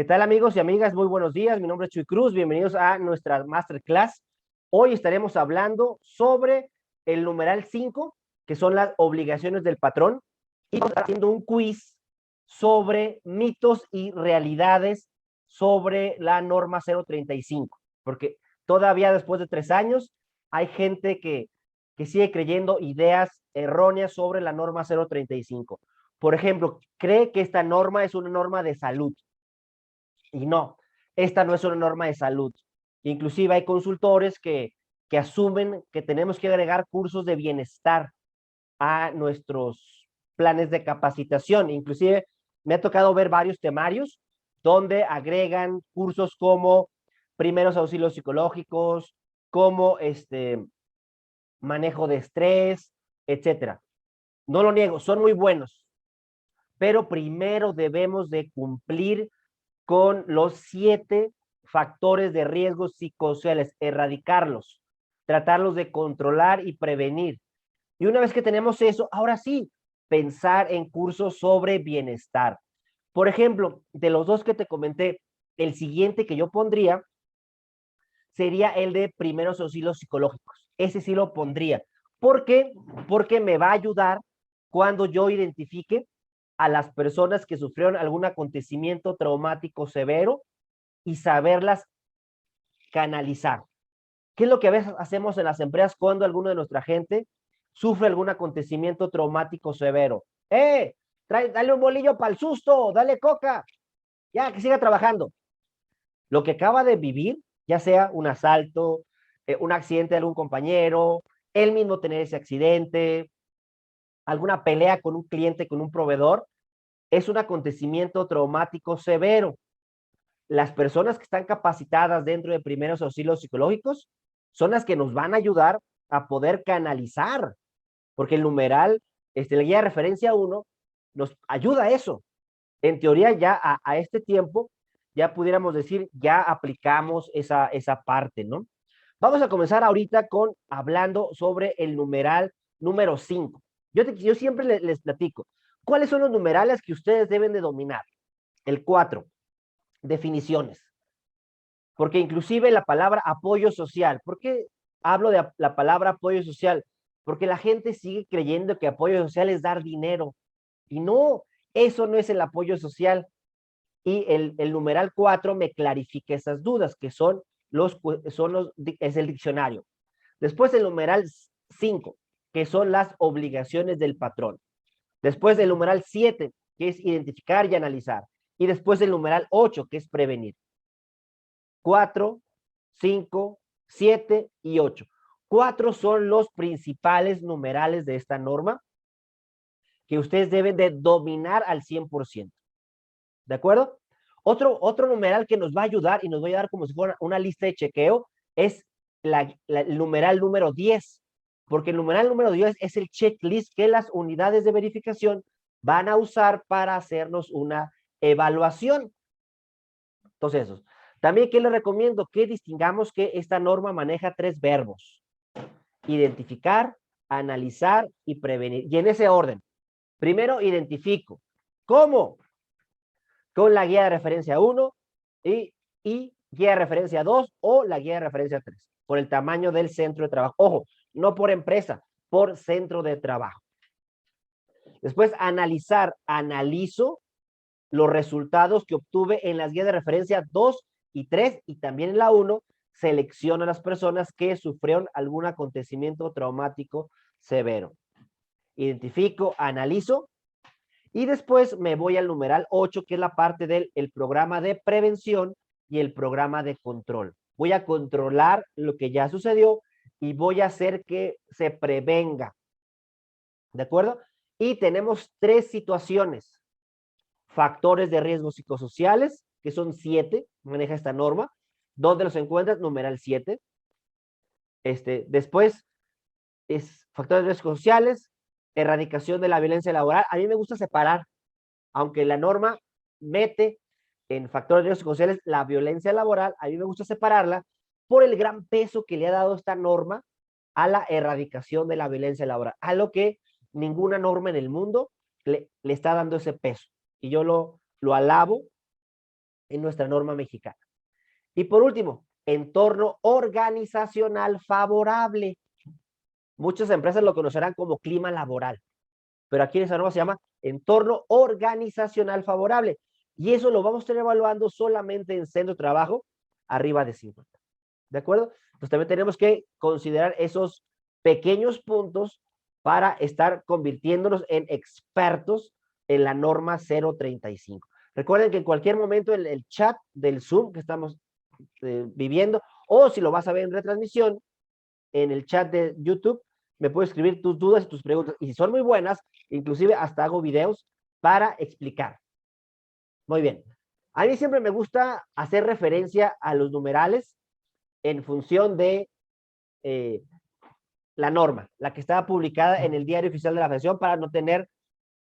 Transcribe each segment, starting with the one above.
¿Qué tal amigos y amigas? Muy buenos días. Mi nombre es Chuy Cruz. Bienvenidos a nuestra masterclass. Hoy estaremos hablando sobre el numeral 5, que son las obligaciones del patrón, y vamos a estar haciendo un quiz sobre mitos y realidades sobre la norma 035, porque todavía después de 3 años hay gente que sigue creyendo ideas erróneas sobre la norma 035. Por ejemplo, cree que esta norma es una norma de salud. Y no, esta no es una norma de salud. Inclusive hay consultores que asumen que tenemos que agregar cursos de bienestar a nuestros planes de capacitación. Inclusive me ha tocado ver varios temarios donde agregan cursos como primeros auxilios psicológicos, como manejo de estrés, etcétera. No lo niego, son muy buenos, pero primero debemos de cumplir con los 7 factores de riesgo psicosociales, erradicarlos, tratarlos de controlar y prevenir. Y una vez que tenemos eso, ahora sí, pensar en cursos sobre bienestar. Por ejemplo, de los dos que te comenté, el siguiente que yo pondría sería el de primeros auxilios psicológicos. Ese sí lo pondría. ¿Por qué? Porque me va a ayudar cuando yo identifique a las personas que sufrieron algún acontecimiento traumático severo y saberlas canalizar. ¿Qué es lo que a veces hacemos en las empresas cuando alguno de nuestra gente sufre algún acontecimiento traumático severo? Dale un bolillo para el susto, dale coca, ya que siga trabajando. Lo que acaba de vivir, ya sea un asalto, un accidente de algún compañero, él mismo tener ese accidente, alguna pelea con un cliente, con un proveedor, es un acontecimiento traumático severo. Las personas que están capacitadas dentro de primeros auxilios psicológicos son las que nos van a ayudar a poder canalizar, porque el numeral, la guía de referencia 1, nos ayuda a eso. En teoría, ya a este tiempo, ya pudiéramos decir, ya aplicamos esa parte, ¿no? Vamos a comenzar ahorita con hablando sobre el numeral número 5. Yo siempre les platico, ¿cuáles son los numerales que ustedes deben de dominar? El 4, definiciones. Porque inclusive la palabra apoyo social, ¿por qué hablo de la palabra apoyo social? Porque la gente sigue creyendo que apoyo social es dar dinero. Y no, eso no es el apoyo social. Y el numeral 4 me clarifica esas dudas, que es el diccionario. Después el numeral 5, que son las obligaciones del patrón. Después el numeral 7, que es identificar y analizar. Y después el numeral 8, que es prevenir. 4, 5, 7 y 8. 4 son los principales numerales de esta norma que ustedes deben de dominar al 100%. ¿De acuerdo? Otro numeral que nos va a ayudar y nos va a ayudar como si fuera una lista de chequeo es el numeral número 10, porque el numeral número 10 es el checklist que las unidades de verificación van a usar para hacernos una evaluación. Entonces, eso. También, ¿qué les recomiendo? Que distingamos que esta norma maneja 3 verbos: identificar, analizar y prevenir. Y en ese orden. Primero, identifico. ¿Cómo? Con la guía de referencia 1 y guía de referencia 2 o la guía de referencia 3, por el tamaño del centro de trabajo. Ojo, no por empresa, por centro de trabajo. Después, analizar. Analizo los resultados que obtuve en las guías de referencia 2 y 3 y también en la 1, selecciono a las personas que sufrieron algún acontecimiento traumático severo. Identifico, analizo y después me voy al numeral 8, que es la parte del programa de prevención y el programa de control. Voy a controlar lo que ya sucedió y voy a hacer que se prevenga. ¿De acuerdo? Y tenemos 3 situaciones. Factores de riesgo psicosociales, que son 7, maneja esta norma. ¿Dónde los encuentras? Numeral 7. Después es factores de riesgo sociales, erradicación de la violencia laboral. A mí me gusta separar, aunque la norma mete en factores de riesgo sociales la violencia laboral, a mí me gusta separarla por el gran peso que le ha dado esta norma a la erradicación de la violencia laboral, a lo que ninguna norma en el mundo le está dando ese peso. Y yo lo alabo en nuestra norma mexicana. Y por último, entorno organizacional favorable. Muchas empresas lo conocerán como clima laboral, pero aquí en esa norma se llama entorno organizacional favorable. Y eso lo vamos a estar evaluando solamente en centro de trabajo arriba de 50. ¿De acuerdo? Pues también tenemos que considerar esos pequeños puntos para estar convirtiéndonos en expertos en la norma 035. Recuerden que en cualquier momento el chat del Zoom que estamos viviendo, o si lo vas a ver en retransmisión, en el chat de YouTube, me puedes escribir tus dudas y tus preguntas. Y si son muy buenas, inclusive hasta hago videos para explicar. Muy bien. A mí siempre me gusta hacer referencia a los numerales en función de la norma, la que estaba publicada en el Diario Oficial de la Federación para no tener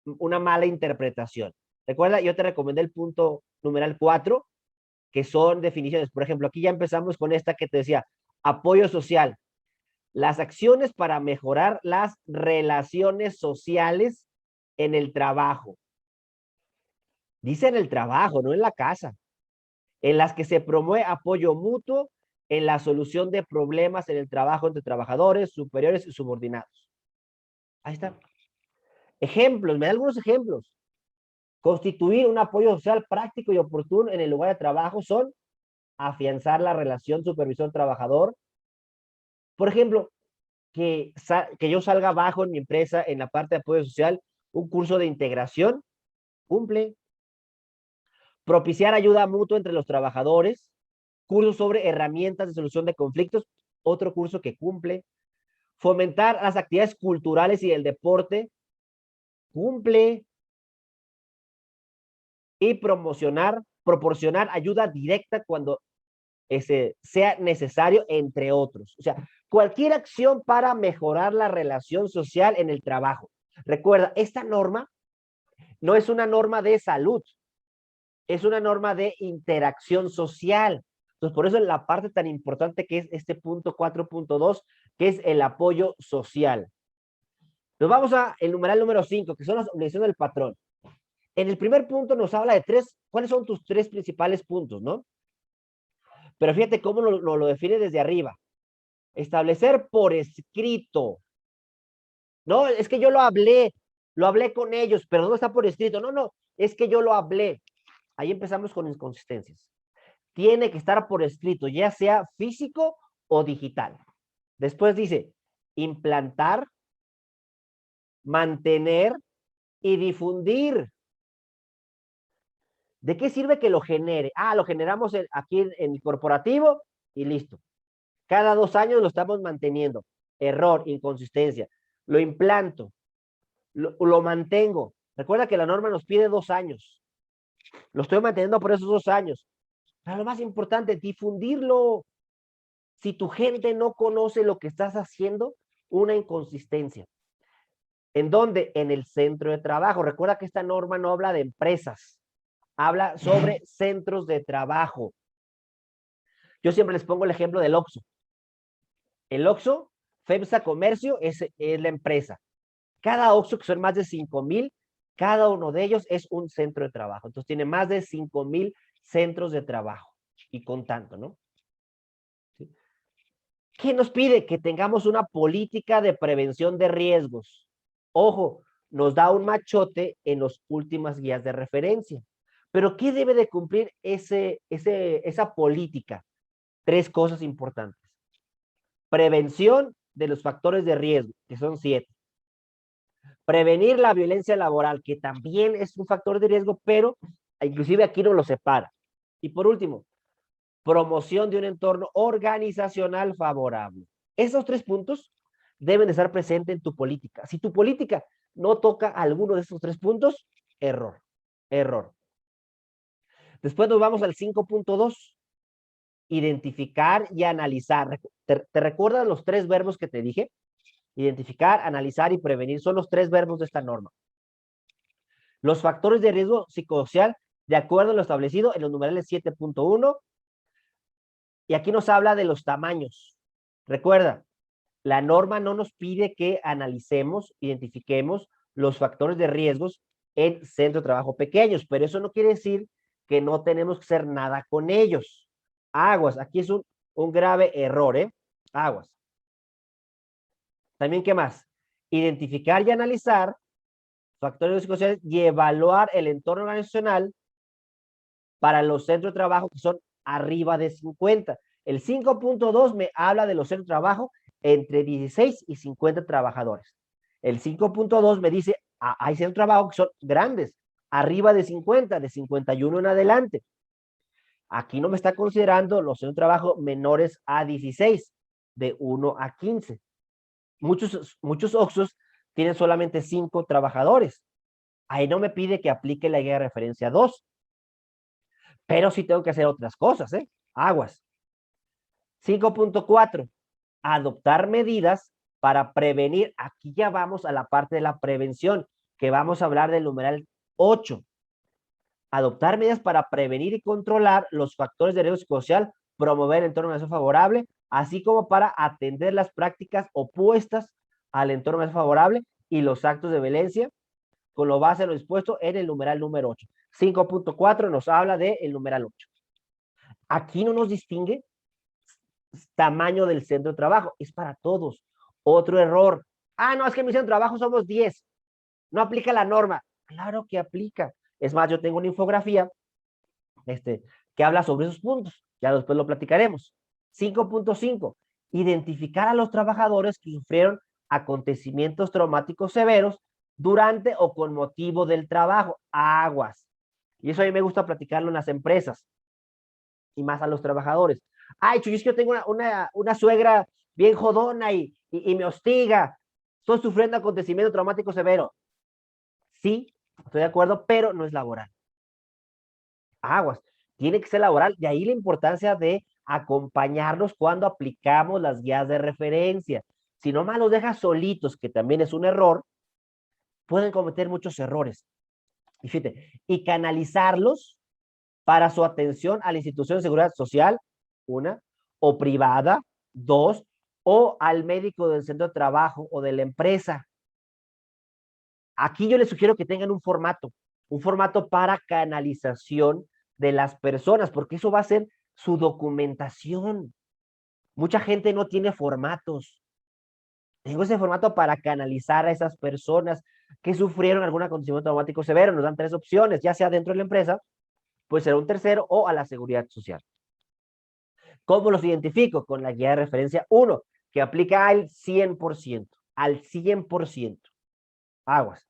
una mala interpretación. Recuerda, yo te recomendé el punto numeral 4, que son definiciones. Por ejemplo, aquí ya empezamos con esta que te decía, apoyo social. Las acciones para mejorar las relaciones sociales en el trabajo. Dice en el trabajo, no en la casa. En las que se promueve apoyo mutuo en la solución de problemas en el trabajo entre trabajadores, superiores y subordinados. Ahí está. Ejemplos, me da algunos ejemplos. Constituir un apoyo social práctico y oportuno en el lugar de trabajo son afianzar la relación supervisor-trabajador. Por ejemplo, que yo salga abajo en mi empresa en la parte de apoyo social, un curso de integración, cumple. Propiciar ayuda mutua entre los trabajadores, curso sobre herramientas de solución de conflictos, otro curso que cumple. Fomentar las actividades culturales y el deporte, cumple. Y proporcionar ayuda directa cuando sea necesario, entre otros. O sea, cualquier acción para mejorar la relación social en el trabajo. Recuerda, esta norma no es una norma de salud, es una norma de interacción social. Entonces, por eso es la parte tan importante que es este punto 4.2, que es el apoyo social. Nos vamos a el numeral número 5, que son las obligaciones del patrón. En el primer punto nos habla de ¿cuáles son tus 3 principales puntos, no? Pero fíjate cómo lo define desde arriba. Establecer por escrito. No, es que yo lo hablé con ellos, pero no está por escrito. No, es que yo lo hablé. Ahí empezamos con inconsistencias. Tiene que estar por escrito, ya sea físico o digital. Después dice, implantar, mantener y difundir. ¿De qué sirve que lo genere? Lo generamos aquí en el corporativo y listo. Cada 2 años lo estamos manteniendo. Error, inconsistencia. Lo implanto, lo mantengo. Recuerda que la norma nos pide 2 años. Lo estoy manteniendo por esos 2 años. Pero lo más importante, difundirlo. Si tu gente no conoce lo que estás haciendo, una inconsistencia. ¿En dónde? En el centro de trabajo. Recuerda que esta norma no habla de empresas. Habla sobre centros de trabajo. Yo siempre les pongo el ejemplo del Oxxo. El Oxxo, FEMSA Comercio, es la empresa. Cada Oxxo, que son más de 5,000, cada uno de ellos es un centro de trabajo. Entonces tiene más de 5,000 centros de trabajo. Y contando, ¿no? ¿Sí? ¿Qué nos pide? Que tengamos una política de prevención de riesgos. Ojo, nos da un machote en las últimas guías de referencia. Pero ¿qué debe de cumplir esa política? 3 cosas importantes. Prevención de los factores de riesgo, que son 7. Prevenir la violencia laboral, que también es un factor de riesgo, pero inclusive aquí no lo separa. Y por último, promoción de un entorno organizacional favorable. Esos 3 puntos deben estar presentes en tu política. Si tu política no toca alguno de estos 3 puntos, error. Después nos vamos al 5.2. Identificar y analizar. ¿Te recuerdas los 3 verbos que te dije? Identificar, analizar y prevenir son los 3 verbos de esta norma. Los factores de riesgo psicosocial, de acuerdo a lo establecido en los numerales 7.1. Y aquí nos habla de los tamaños. Recuerda, la norma no nos pide que analicemos, identifiquemos los factores de riesgos en centros de trabajo pequeños, pero eso no quiere decir que no tenemos que hacer nada con ellos. Aguas, aquí es un grave error, ¿eh? Aguas. También, ¿qué más? Identificar y analizar factores sociales y evaluar el entorno organizacional para los centros de trabajo que son arriba de 50. El 5.2 me habla de los centros de trabajo entre 16 y 50 trabajadores. El 5.2 me dice, hay centros de trabajo que son grandes, arriba de 50, de 51 en adelante. Aquí no me está considerando los centros de trabajo menores a 16, de 1 a 15. Muchos Oxxos tienen solamente 5 trabajadores. Ahí no me pide que aplique la guía de referencia 2. Pero sí tengo que hacer otras cosas, ¿eh? Aguas. 5.4. Adoptar medidas para prevenir. Aquí ya vamos a la parte de la prevención, que vamos a hablar del numeral 8. Adoptar medidas para prevenir y controlar los factores de riesgo psicosocial, promover el entorno organizacional favorable, así como para atender las prácticas opuestas al entorno organizacional favorable y los actos de violencia, con lo base en lo dispuesto en el numeral número 8. 5.4 nos habla del numeral 8. Aquí no nos distingue tamaño del centro de trabajo, es para todos. Otro error. No, es que en mi centro de trabajo somos 10. No aplica la norma. Claro que aplica. Es más, yo tengo una infografía que habla sobre esos puntos. Ya después lo platicaremos. 5.5. Identificar a los trabajadores que sufrieron acontecimientos traumáticos severos durante o con motivo del trabajo. Aguas. Y eso a mí me gusta platicarlo en las empresas y más a los trabajadores. Ay, Chuy, es que yo tengo una suegra bien jodona y me hostiga. Estoy sufriendo acontecimiento traumático severo. Sí, estoy de acuerdo, pero no es laboral. Aguas. Tiene que ser laboral. De ahí la importancia de acompañarlos cuando aplicamos las guías de referencia. Si no más los dejas solitos, que también es un error, pueden cometer muchos errores. Y fíjate, y canalizarlos para su atención a la institución de seguridad social, una, o privada, dos, o al médico del centro de trabajo o de la empresa. Aquí yo les sugiero que tengan un formato para canalización de las personas, porque eso va a ser su documentación. Mucha gente no tiene formatos. Tengo ese formato para canalizar a esas personas que sufrieron algún acontecimiento traumático severo. Nos dan 3 opciones, ya sea dentro de la empresa, puede ser un tercero o a la seguridad social. ¿Cómo los identifico? Con la guía de referencia 1, que aplica al 100%. Al 100%. Aguas.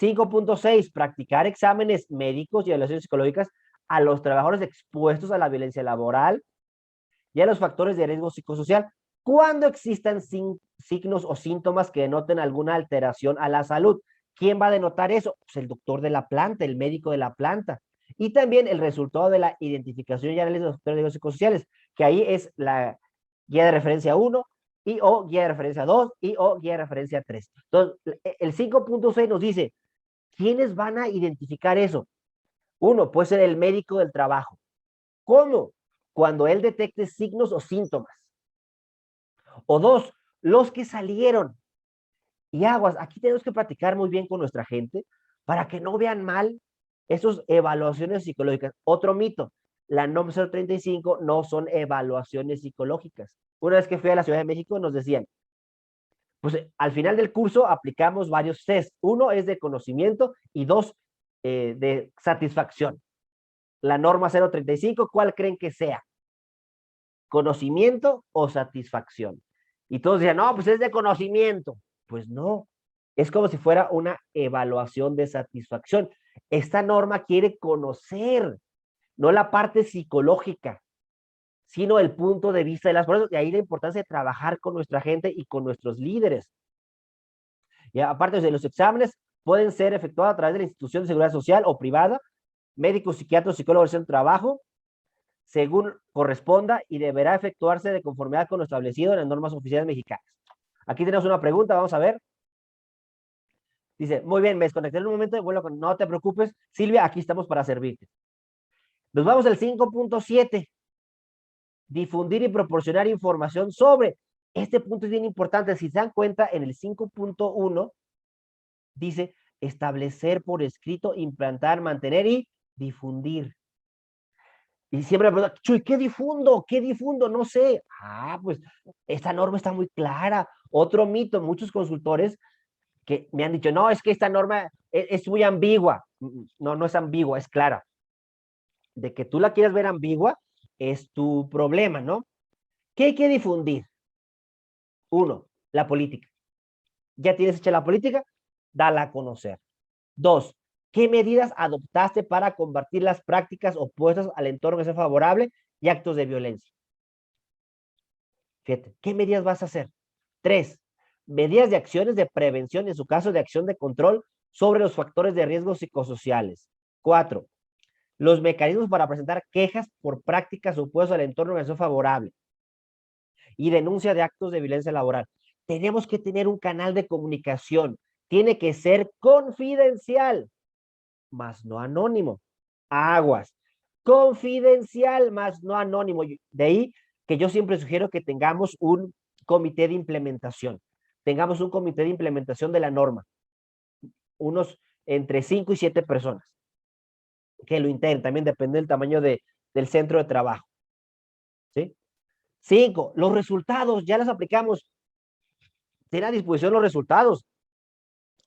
5.6. Practicar exámenes médicos y evaluaciones psicológicas a los trabajadores expuestos a la violencia laboral y a los factores de riesgo psicosocial cuando existan signos o síntomas que denoten alguna alteración a la salud. ¿Quién va a denotar eso? Pues el doctor de la planta, el médico de la planta. Y también el resultado de la identificación y análisis de los factores de riesgo psicosociales, que ahí es la guía de referencia 1 y o guía de referencia 2 y o guía de referencia 3. Entonces, el 5.6 nos dice, ¿quiénes van a identificar eso? Uno, puede ser el médico del trabajo. ¿Cómo? Cuando él detecte signos o síntomas. O dos, los que salieron. Y aguas, aquí tenemos que platicar muy bien con nuestra gente para que no vean mal esas evaluaciones psicológicas. Otro mito, la NOM 035 no son evaluaciones psicológicas. Una vez que fui a la Ciudad de México nos decían, pues al final del curso aplicamos varios test. Uno es de conocimiento y dos de satisfacción. La norma 035, ¿cuál creen que sea? ¿Conocimiento o satisfacción? Y todos decían, no, pues es de conocimiento. Pues no, es como si fuera una evaluación de satisfacción. Esta norma quiere conocer, no la parte psicológica, sino el punto de vista de las personas. Y ahí la importancia de trabajar con nuestra gente y con nuestros líderes. Y aparte de los exámenes, pueden ser efectuados a través de la institución de seguridad social o privada, médicos, psiquiatras, psicólogos del trabajo, según corresponda, y deberá efectuarse de conformidad con lo establecido en las normas oficiales mexicanas. Aquí tenemos una pregunta, vamos a ver. Dice, muy bien, me desconecté en un momento, vuelvo no te preocupes, Silvia, aquí estamos para servirte. Nos vamos al 5.7. Difundir y proporcionar información sobre. Este punto es bien importante. Si se dan cuenta, en el 5.1 dice establecer por escrito, implantar, mantener y difundir. Y siempre me preguntan, Chuy, ¿qué difundo? ¿Qué difundo? No sé. Ah, pues esta norma está muy clara. Otro mito, muchos consultores que me han dicho, no, es que esta norma es muy ambigua. No, no es ambigua, es clara. De que tú la quieras ver ambigua es tu problema, ¿no? ¿Qué hay que difundir? Uno, la política. Ya tienes hecha la política, dala a conocer. Dos, ¿qué medidas adoptaste para combatir las prácticas opuestas al entorno que sea favorable y actos de violencia? Fíjate, ¿qué medidas vas a hacer? Tres, medidas de acciones de prevención, en su caso de acción de control sobre los factores de riesgo psicosociales. Cuatro, los mecanismos para presentar quejas por prácticas opuestas al entorno que sea favorable y denuncia de actos de violencia laboral. Tenemos que tener un canal de comunicación. Tiene que ser confidencial, más no anónimo. Aguas. Confidencial, más no anónimo. De ahí que yo siempre sugiero que tengamos un comité de implementación. Tengamos un comité de implementación de la norma. Unos entre 5 y 7 personas que lo integren. También depende del tamaño del centro de trabajo. ¿Sí? 5, los resultados, ya los aplicamos. Ten a disposición los resultados.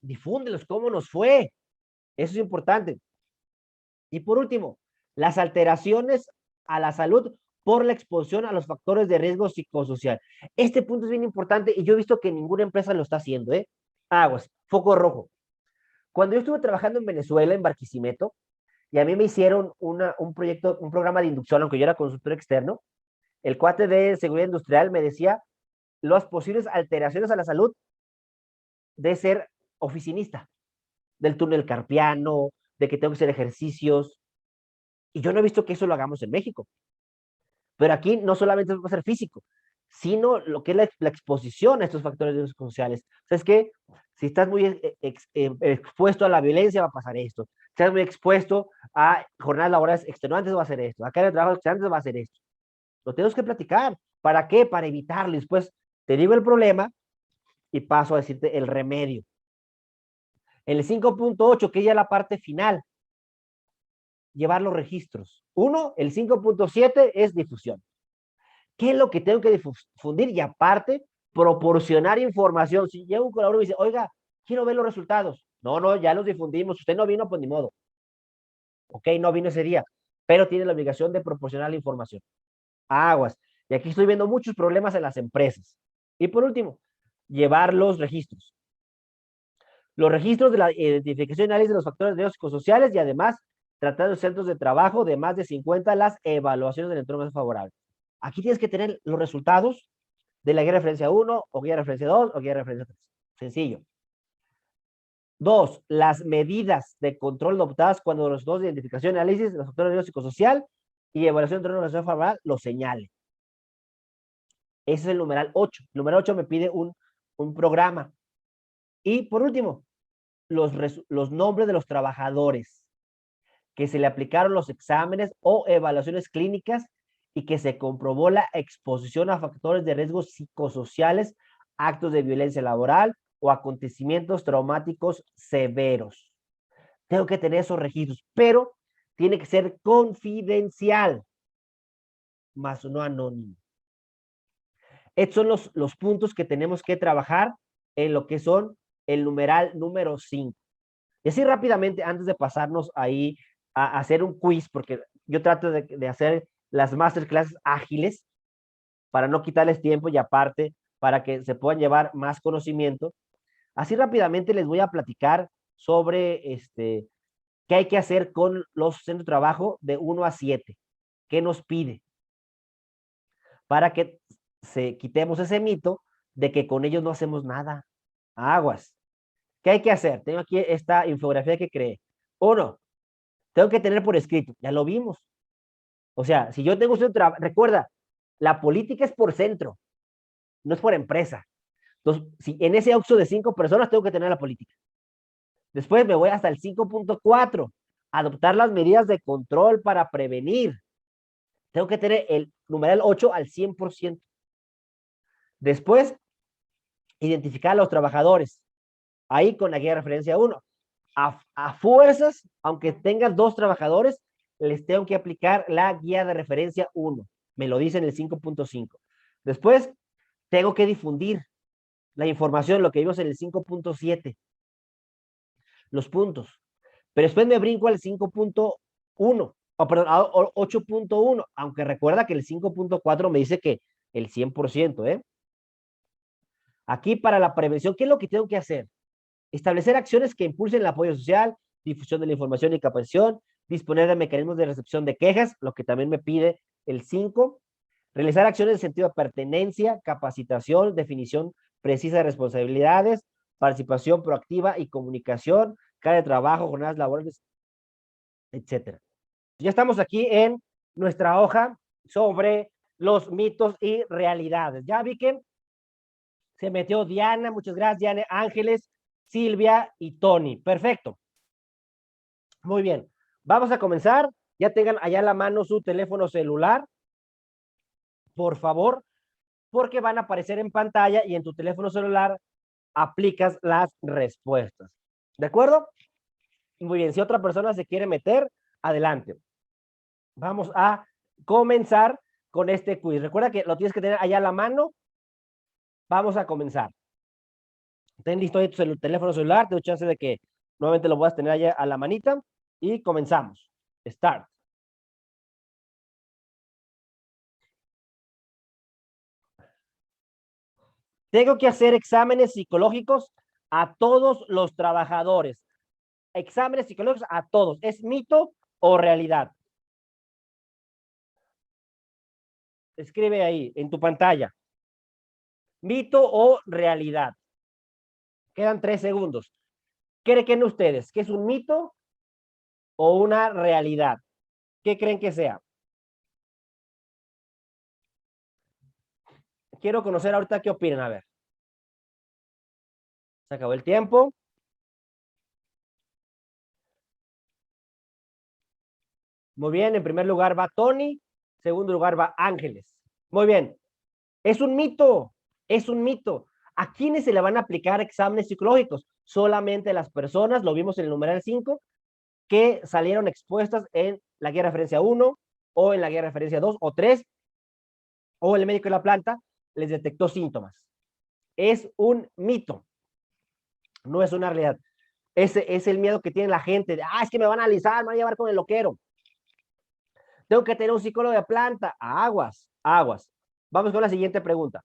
Difúndelos, cómo nos fue. Eso es importante. Y por último, las alteraciones a la salud por la exposición a los factores de riesgo psicosocial. Este punto es bien importante y yo he visto que ninguna empresa lo está haciendo, ¿eh? Aguas, foco rojo. Cuando yo estuve trabajando en Venezuela, en Barquisimeto, y a mí me hicieron un proyecto, un programa de inducción, aunque yo era consultor externo, el cuate de seguridad industrial me decía las posibles alteraciones a la salud de ser oficinista, del túnel carpiano, de que tengo que hacer ejercicios, y yo no he visto que eso lo hagamos en México. Pero aquí no solamente va a ser físico, sino lo que es la exposición a estos factores de riesgo sociales. O sea, es que si estás muy expuesto a la violencia, va a pasar esto. Si estás muy expuesto a jornadas laborales extenuantes, va a hacer esto. A carga de trabajo extenuantes, va a hacer esto. Lo tenemos que platicar. ¿Para qué? Para evitarlo. Después te digo el problema y paso a decirte el remedio. En el 5.8, que es ya la parte final, llevar los registros. Uno, el 5.7 es difusión. ¿Qué es lo que tengo que difundir? Y aparte, proporcionar información. Si llega un colaborador y dice, oiga, quiero ver los resultados. No, no, ya los difundimos. Usted no vino, pues ni modo. Ok, no vino ese día, pero tiene la obligación de proporcionar la información. Aguas. Y aquí estoy viendo muchos problemas en las empresas. Y por último, llevar los registros. Los registros de la identificación y análisis de los factores de riesgo psicosociales y además tratar de centros de trabajo de más de 50 las evaluaciones del entorno más favorable. Aquí tienes que tener los resultados de la guía de referencia 1 o guía de referencia 2 o guía de referencia 3. Sencillo. 2, las medidas de control adoptadas cuando los dos de identificación y análisis de los factores de riesgo psicosocial y evaluación de entorno de favorable lo señale. Ese es el numeral 8. El numeral 8 me pide un programa. Y por último, los nombres de los trabajadores que se le aplicaron los exámenes o evaluaciones clínicas y que se comprobó la exposición a factores de riesgo psicosociales, actos de violencia laboral o acontecimientos traumáticos severos. Tengo que tener esos registros, pero tiene que ser confidencial, más no anónimo. Estos son los puntos que tenemos que trabajar en lo que son el numeral número 5. Y así rápidamente, antes de pasarnos ahí a hacer un quiz, porque yo trato de hacer las masterclass ágiles para no quitarles tiempo y aparte para que se puedan llevar más conocimiento. Así rápidamente les voy a platicar sobre qué hay que hacer con los centros de trabajo de 1 a 7. ¿Qué nos pide? Para que quitemos ese mito de que con ellos no hacemos nada. Aguas. ¿Qué hay que hacer? Tengo aquí esta infografía que creé. 1, tengo que tener por escrito. Ya lo vimos. O sea, si yo tengo un centro, recuerda, la política es por centro, no es por empresa. Entonces, si en ese auxo de 5 personas tengo que tener la política. Después me voy hasta el 5.4, adoptar las medidas de control para prevenir. Tengo que tener el numeral 8 al 100%. Después, identificar a los trabajadores. Ahí con la guía de referencia 1. A fuerzas, aunque tengas 2 trabajadores, les tengo que aplicar la guía de referencia 1. Me lo dice en el 5.5. Después, tengo que difundir la información, lo que vimos en el 5.7. Los puntos. Pero después me brinco al 5.1, o perdón, a 8.1, aunque recuerda que el 5.4 me dice que el 100%, ¿eh? Aquí para la prevención, ¿qué es lo que tengo que hacer? Establecer acciones que impulsen el apoyo social, difusión de la información y capacitación, disponer de mecanismos de recepción de quejas, lo que también me pide el 5, realizar acciones en sentido de pertenencia, capacitación, definición precisa de responsabilidades, participación proactiva y comunicación, carga de trabajo, jornadas laborales, etcétera. Ya estamos aquí en nuestra hoja sobre los mitos y realidades. Ya vi que se metió Diana, muchas gracias, Diana, Ángeles, Silvia y Tony. Perfecto. Muy bien. Vamos a comenzar. Ya tengan allá a la mano su teléfono celular, por favor, porque van a aparecer en pantalla y en tu teléfono celular aplicas las respuestas. ¿De acuerdo? Muy bien. Si otra persona se quiere meter, adelante. Vamos a comenzar con este quiz. Recuerda que lo tienes que tener allá a la mano. Vamos a comenzar. Ten listo ahí tu teléfono celular. Tengo chance de que nuevamente lo puedas tener allá a la manita. Y comenzamos. Start. Tengo que hacer exámenes psicológicos a todos los trabajadores. Exámenes psicológicos a todos. ¿Es mito o realidad? Escribe ahí en tu pantalla. ¿Mito o realidad? Quedan 3 segundos. ¿Qué creen ustedes? ¿Que es un mito o una realidad? ¿Qué creen que sea? Quiero conocer ahorita qué opinan. A ver. Se acabó el tiempo. Muy bien. En primer lugar va Tony. En segundo lugar va Ángeles. Muy bien. Es un mito. Es un mito. ¿A quiénes se le van a aplicar exámenes psicológicos? Solamente las personas, lo vimos en el numeral 5, que salieron expuestas en la guía de referencia 1 o en la guía de referencia 2 o 3, o el médico de la planta les detectó síntomas. Es un mito, no es una realidad. Ese es el miedo que tiene la gente. De, es que me van a analizar, me van a llevar con el loquero. Tengo que tener un psicólogo de planta. Aguas, aguas. Vamos con la siguiente pregunta.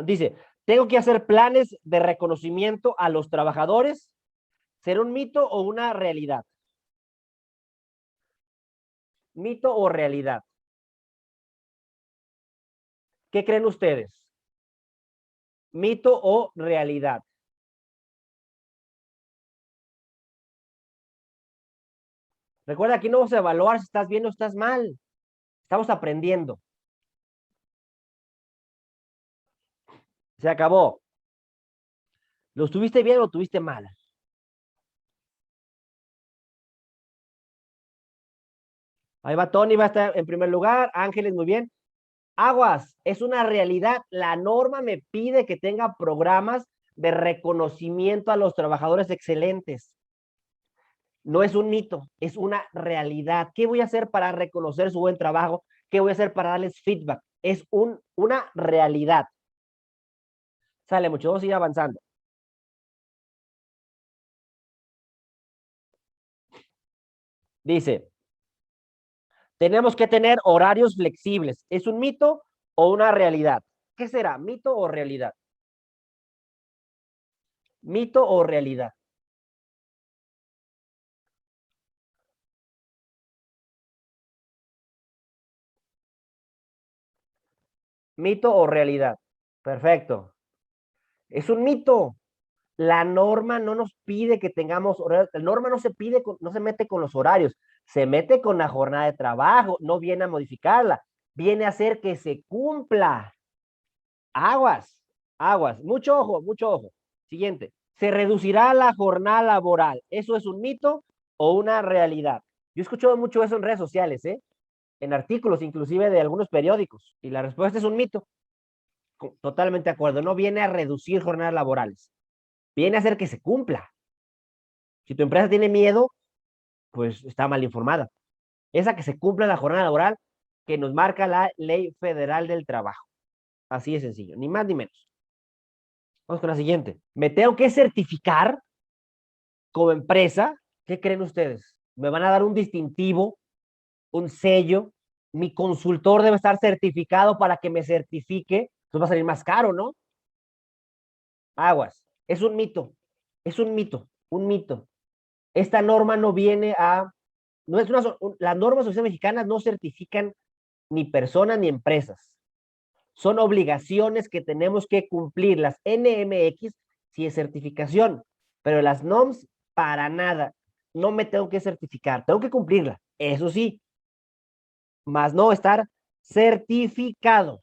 Dice, tengo que hacer planes de reconocimiento a los trabajadores. ¿Será un mito o una realidad? ¿Mito o realidad? ¿Qué creen ustedes? ¿Mito o realidad? Recuerda, aquí no vamos a evaluar si estás bien o estás mal. Estamos aprendiendo. Se acabó. ¿Lo tuviste bien o lo tuviste mal? Ahí va Tony, va a estar en primer lugar. Ángeles, muy bien. Aguas, es una realidad. La norma me pide que tenga programas de reconocimiento a los trabajadores excelentes. No es un mito, es una realidad. ¿Qué voy a hacer para reconocer su buen trabajo? ¿Qué voy a hacer para darles feedback? Es una realidad. Sale mucho, vamos a ir avanzando. Dice, tenemos que tener horarios flexibles. ¿Es un mito o una realidad? ¿Qué será? ¿Mito o realidad? ¿Mito o realidad? ¿Mito o realidad? Perfecto. Es un mito. La norma no nos pide que tengamos horarios. La norma no se pide, no se mete con los horarios. Se mete con la jornada de trabajo. No viene a modificarla. Viene a hacer que se cumpla. Aguas, aguas. Mucho ojo, mucho ojo. Siguiente. ¿Se reducirá la jornada laboral? ¿Eso es un mito o una realidad? Yo he escuchado mucho eso en redes sociales, ¿eh? En artículos, inclusive de algunos periódicos. Y la respuesta es un mito. Totalmente de acuerdo. No viene a reducir jornadas laborales. viene a ser que se cumpla. Si tu empresa tiene miedo, pues está mal informada. Esa que se cumpla la jornada laboral que nos marca la Ley Federal del Trabajo. Así de sencillo, ni más ni menos. Vamos con la siguiente. Me tengo que certificar como empresa. ¿Qué creen ustedes? ¿Me van a dar un distintivo, un sello? Mi consultor debe estar certificado para que me certifique. Eso va a salir más caro, ¿no? Aguas. Es un mito. Es un mito. Un mito. Esta norma no viene a... No es una, las normas sociales mexicanas no certifican ni personas ni empresas. Son obligaciones que tenemos que cumplir. Las NMX sí es certificación, pero las NOMS para nada. No me tengo que certificar, tengo que cumplirla. Eso sí, más no estar certificado.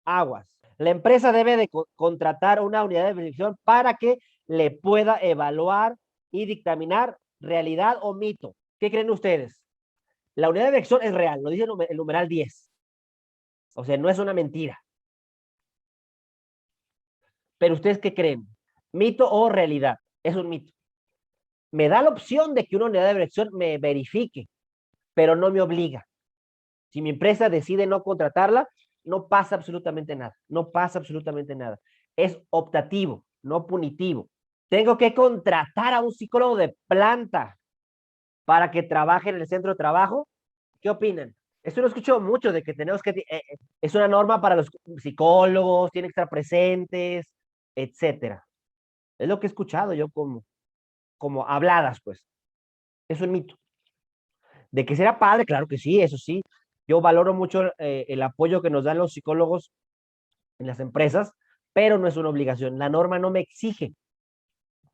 Aguas. La empresa debe de contratar una unidad de verificación para que le pueda evaluar y dictaminar realidad o mito. ¿Qué creen ustedes? La unidad de verificación es real, lo dice el numeral 10. O sea, no es una mentira. Pero ustedes, ¿qué creen? ¿Mito o realidad? Es un mito. Me da la opción de que una unidad de verificación me verifique, pero no me obliga. Si mi empresa decide no contratarla, no pasa absolutamente nada. No pasa absolutamente nada. Es optativo, no punitivo. Tengo que contratar a un psicólogo de planta para que trabaje en el centro de trabajo. ¿Qué opinan? Esto lo escucho mucho de que tenemos que... es una norma para los psicólogos, tienen que estar presentes, etcétera. Es lo que he escuchado yo como habladas, pues. Es un mito. De que será padre, claro que sí, eso sí. Yo valoro mucho el apoyo que nos dan los psicólogos en las empresas, pero no es una obligación. La norma no me exige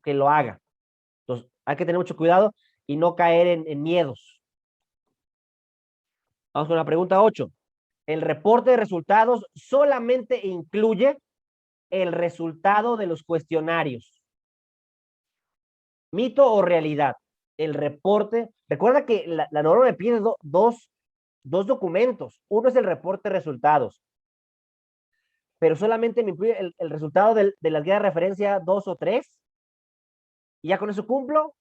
que lo haga. Entonces, hay que tener mucho cuidado y no caer en miedos. Vamos con la pregunta 8. El reporte de resultados solamente incluye el resultado de los cuestionarios. ¿Mito o realidad? El reporte. Recuerda que la norma me pide dos documentos. Uno es el reporte de resultados, pero solamente me incluye el resultado de las guías de referencia 2 o 3. ¿Y ya con eso cumplo?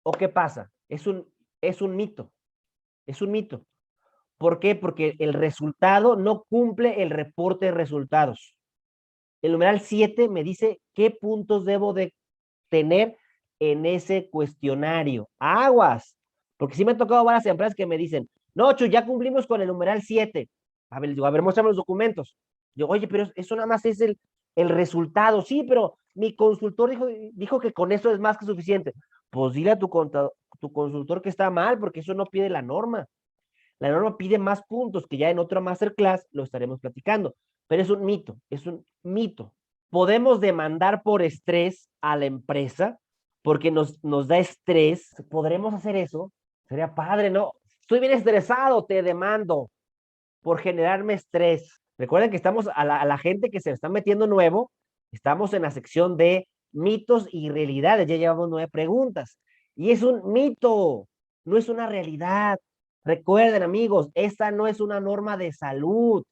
¿O qué pasa? Es un mito. Es un mito. ¿Por qué? Porque el resultado no cumple el reporte de resultados. El numeral 7 me dice qué puntos debo de tener en ese cuestionario. Aguas. Porque sí me han tocado varias empresas que me dicen, no, Chu, ya cumplimos con el numeral 7. A ver, les digo, a ver, muéstrame los documentos. Yo, oye, pero eso nada más es el resultado. Sí, pero mi consultor dijo que con eso es más que suficiente. Pues dile a tu consultor que está mal, porque eso no pide la norma. La norma pide más puntos, que ya en otra masterclass lo estaremos platicando. Pero es un mito, es un mito. Podemos demandar por estrés a la empresa porque nos da estrés. ¿Podremos hacer eso? Sería padre, ¿no? Estoy bien estresado, te demando por generarme estrés. Recuerden que estamos a la gente que se está metiendo nuevo, estamos en la sección de mitos y realidades. Ya llevamos 9 preguntas. Y es un mito, no es una realidad. Recuerden, amigos, esta no es una norma de salud.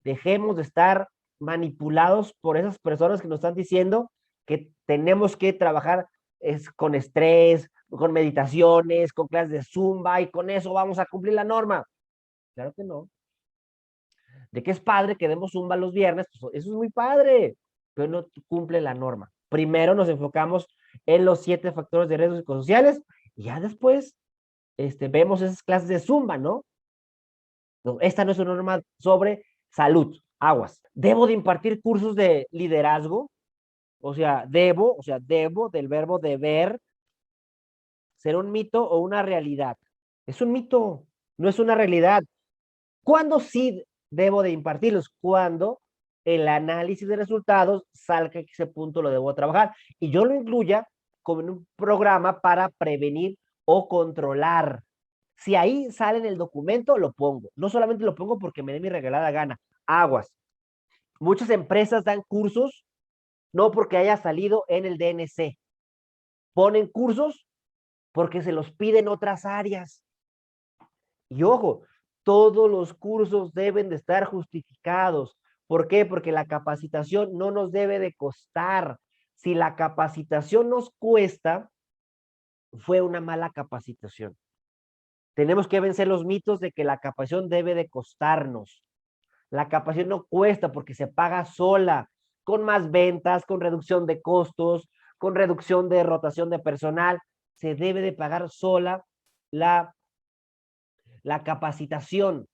Dejemos de estar manipulados por esas personas que nos están diciendo que tenemos que trabajar con estrés, con meditaciones, con clases de Zumba y con eso vamos a cumplir la norma. Claro que no. De que es padre que demos Zumba los viernes, pues eso es muy padre, pero no cumple la norma. Primero nos enfocamos en los 7 factores de riesgos psicosociales y ya después vemos esas clases de Zumba, ¿no? No, esta no es una norma sobre salud, aguas. ¿Debo de impartir cursos de liderazgo? O sea, debo del verbo deber, ser un mito o una realidad. Es un mito, no es una realidad. ¿Cuándo sí debo de impartirlos? Cuando el análisis de resultados salga que ese punto lo debo trabajar y yo lo incluya como en un programa para prevenir o controlar. Si ahí sale en el documento, lo pongo. No solamente lo pongo porque me dé mi regalada gana. Aguas. Muchas empresas dan cursos no porque haya salido en el DNC. Ponen cursos porque se los piden otras áreas. Y ojo, todos los cursos deben de estar justificados. ¿Por qué? Porque la capacitación no nos debe de costar. Si la capacitación nos cuesta, fue una mala capacitación. Tenemos que vencer los mitos de que la capacitación debe de costarnos. La capacitación no cuesta porque se paga sola, con más ventas, con reducción de costos, con reducción de rotación de personal. Se debe de pagar sola la capacitación.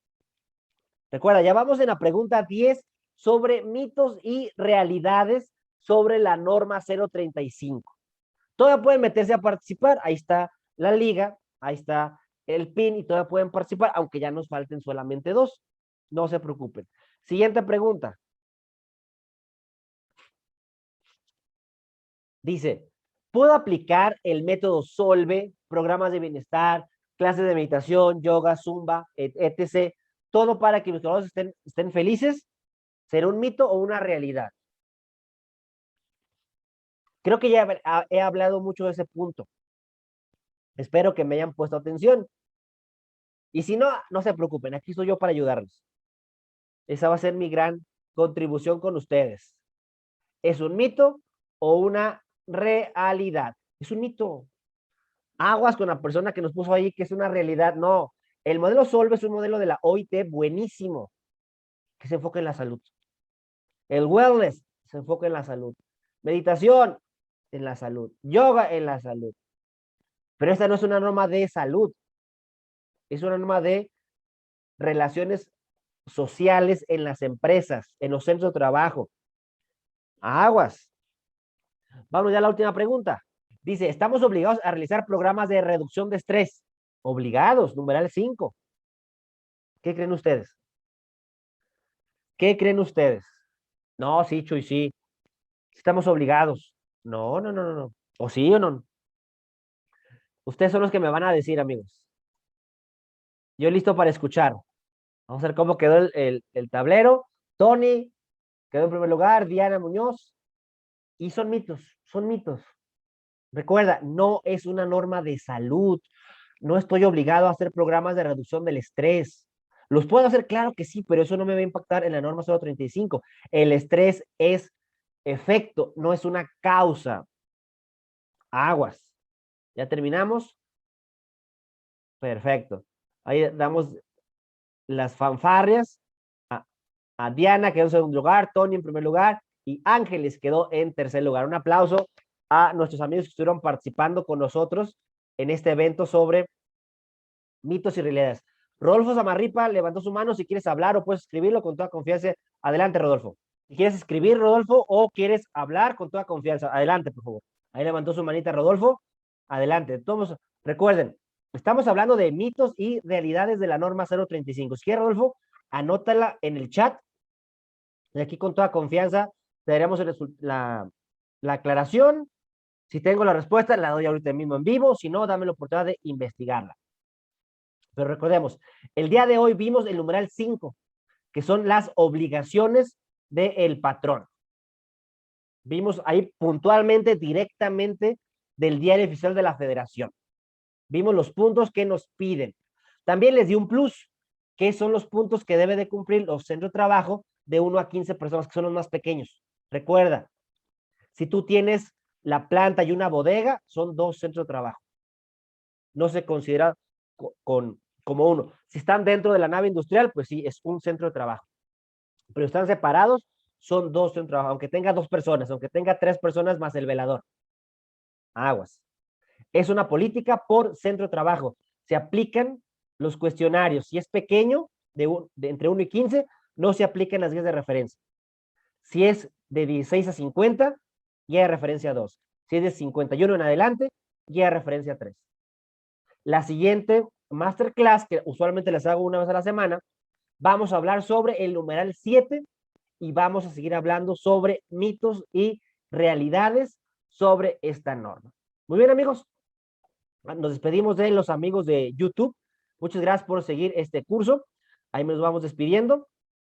Recuerda, ya vamos en la pregunta 10 sobre mitos y realidades sobre la norma 035. Todavía pueden meterse a participar. Ahí está la liga, ahí está el PIN y todavía pueden participar, aunque ya nos falten solamente 2. No se preocupen. Siguiente pregunta. Dice, ¿puedo aplicar el método Solve, programas de bienestar, clases de meditación, yoga, zumba, etc., todo para que los trabajadores estén felices? ¿Será un mito o una realidad? Creo que ya he hablado mucho de ese punto. Espero que me hayan puesto atención. Y si no, no se preocupen, aquí estoy yo para ayudarlos. Esa va a ser mi gran contribución con ustedes. ¿Es un mito o una realidad? Es un mito. Aguas con la persona que nos puso ahí que es una realidad. No, el modelo Solve es un modelo de la OIT buenísimo, que se enfoca en la salud. El wellness se enfoca en la salud. Meditación en la salud. Yoga en la salud. Pero esta no es una norma de salud. Es una norma de relaciones sociales en las empresas, en los centros de trabajo. Aguas. Vamos ya a la última pregunta. Dice, ¿estamos obligados a realizar programas de reducción de estrés? Obligados, numeral 5. ¿Qué creen ustedes? ¿Qué creen ustedes? No, sí, Chuy, sí. Estamos obligados. No, no, no, no, no. ¿O sí o no? Ustedes son los que me van a decir, amigos. Yo listo para escuchar. Vamos a ver cómo quedó el tablero. Tony quedó en primer lugar, Diana Muñoz. Y son mitos, son mitos. Recuerda, no es una norma de salud. No estoy obligado a hacer programas de reducción del estrés. ¿Los puedo hacer? Claro que sí, pero eso no me va a impactar en la norma 035. El estrés es efecto, no es una causa. Aguas. ¿Ya terminamos? Perfecto. Ahí damos las fanfarrias. A Diana quedó en segundo lugar, Tony en primer lugar y Ángeles quedó en tercer lugar. Un aplauso a nuestros amigos que estuvieron participando con nosotros en este evento sobre mitos y realidades. Rodolfo Zamarripa levantó su mano. Si quieres hablar o puedes escribirlo con toda confianza. Adelante, Rodolfo. Si quieres escribir, Rodolfo, o quieres hablar con toda confianza. Adelante, por favor. Ahí levantó su manita Rodolfo. Adelante. Todos, recuerden, estamos hablando de mitos y realidades de la norma 035. Si quieres, Rodolfo, anótala en el chat. Y aquí con toda confianza te daremos la aclaración. Si tengo la respuesta, la doy ahorita mismo en vivo. Si no, dame la oportunidad de investigarla. Pero recordemos, el día de hoy vimos el numeral 5, que son las obligaciones del patrón. Vimos ahí puntualmente, directamente del diario oficial de la Federación. Vimos los puntos que nos piden. También les di un plus, que son los puntos que debe de cumplir los centros de trabajo de 1 a 15 personas, que son los más pequeños. Recuerda, si tú tienes la planta y una bodega, son 2 centros de trabajo. No se considera como uno. Si están dentro de la nave industrial, pues sí, es un centro de trabajo. Pero están separados, son 2 centros de trabajo, aunque tenga 2 personas, aunque tenga 3 personas más el velador. Aguas. Es una política por centro de trabajo. Se aplican los cuestionarios. Si es pequeño, de entre 1 y 15, no se aplican las guías de referencia. Si es de 16 a 50, guía de referencia 2. Si es de 51 en adelante, guía de referencia 3. La siguiente masterclass, que usualmente les hago una vez a la semana, vamos a hablar sobre el numeral 7 y vamos a seguir hablando sobre mitos y realidades sobre esta norma. Muy bien, amigos. Nos despedimos de los amigos de YouTube. Muchas gracias por seguir este curso. Ahí nos vamos despidiendo.